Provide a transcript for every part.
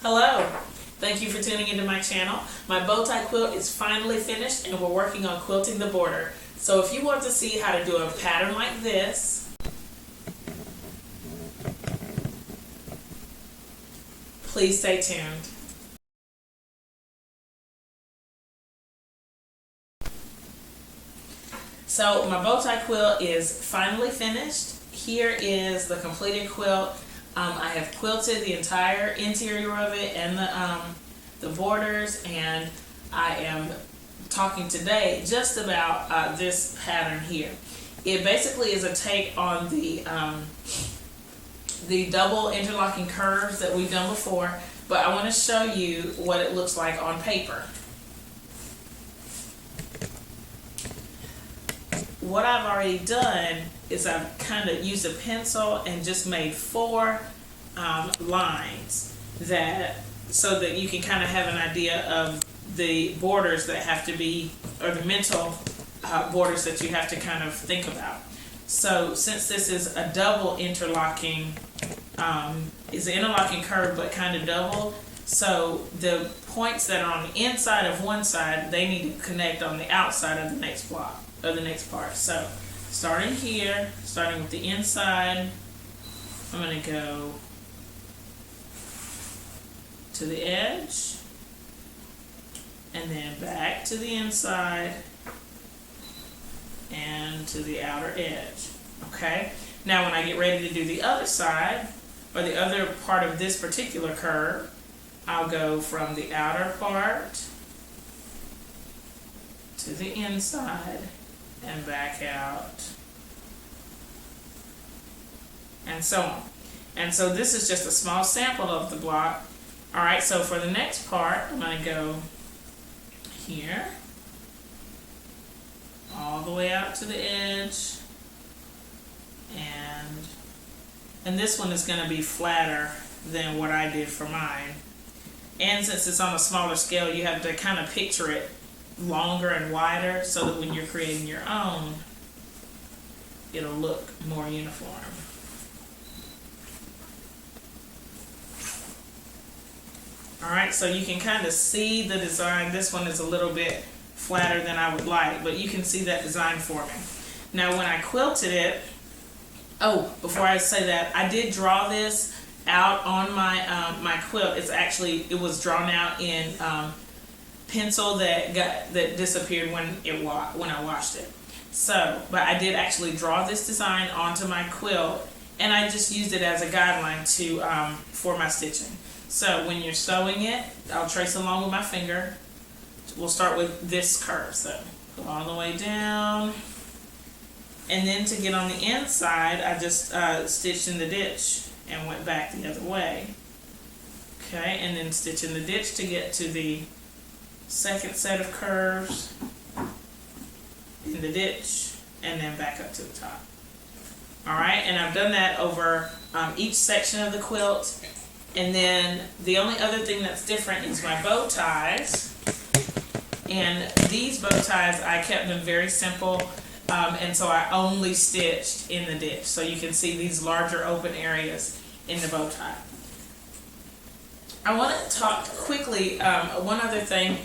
Hello, thank you for tuning into my channel. My bow tie quilt is finally finished and we're working on quilting the border. So if you want to see how to do a pattern like this, please stay tuned. So my bow tie quilt is finally finished. Here is the completed quilt. I have quilted the entire interior of it and the borders, and I am talking today just about this pattern here. It basically is a take on the double interlocking curves that we've done before, but I want to show you what it looks like on paper. What I've already done is I've kind of used a pencil and just made 4 lines so that you can kind of have an idea of the borders that have to be, or the mental borders that you have to kind of think about. So since this is a double interlocking, is an interlocking curve but kind of double, so the points that are on the inside of one side, they need to connect on the outside of the next block, or the next part. So starting here, starting with the inside, I'm going to go to the edge and then back to the inside and to the outer edge. Okay, now when I get ready to do the other side, or the other part of this particular curve, I'll go from the outer part to the inside and back out, and so on. And so this is just a small sample of the block. Alright, so for the next part, I'm going to go here, all the way out to the edge, and this one is going to be flatter than what I did for mine. And since it's on a smaller scale, you have to kind of picture it longer and wider so that when you're creating your own, it'll look more uniform. Alright, so you can kind of see the design. This one is a little bit flatter than I would like, but you can see that design for me. Now when I quilted it, before I say that, I did draw this out on my quilt. It was drawn out in pencil that disappeared when I washed it. So, but I did actually draw this design onto my quilt, and I just used it as a guideline for my stitching. So when you're sewing it, I'll trace along with my finger. We'll start with this curve. So go all the way down, and then to get on the inside, I just stitched in the ditch and went back the other way. Okay, and then stitch in the ditch to get to the second set of curves in the ditch, and then back up to the top. Alright, and I've done that over each section of the quilt. And then the only other thing that's different is my bow ties. And these bow ties, I kept them very simple, and so I only stitched in the ditch. So you can see these larger open areas in the bow tie. I want to talk quickly, one other thing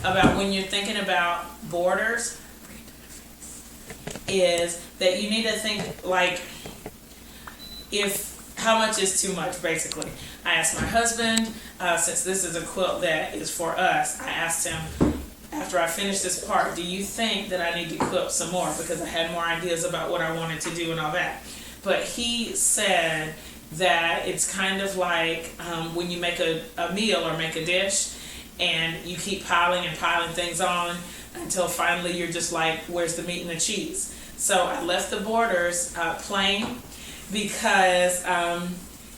about when you're thinking about borders is that you need to think like, how much is too much, basically. I asked my husband, since this is a quilt that is for us, I asked him, after I finished this part, do you think that I need to quilt some more? Because I had more ideas about what I wanted to do and all that. But he said that it's kind of like when you make a meal or make a dish, and you keep piling and piling things on until finally you're just like, where's the meat and the cheese? So I left the borders plain, because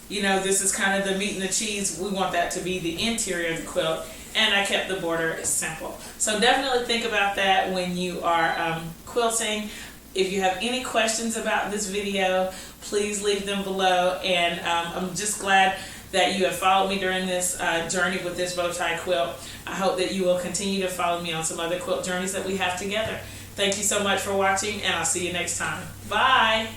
this is kind of the meat and the cheese. We want that to be the interior of the quilt, and I kept the border simple. So definitely think about that when you are quilting. If you have any questions about this video, please leave them below, and I'm just glad that you have followed me during this journey with this bow tie quilt. I hope that you will continue to follow me on some other quilt journeys that we have together. Thank you so much for watching, and I'll see you next time. Bye!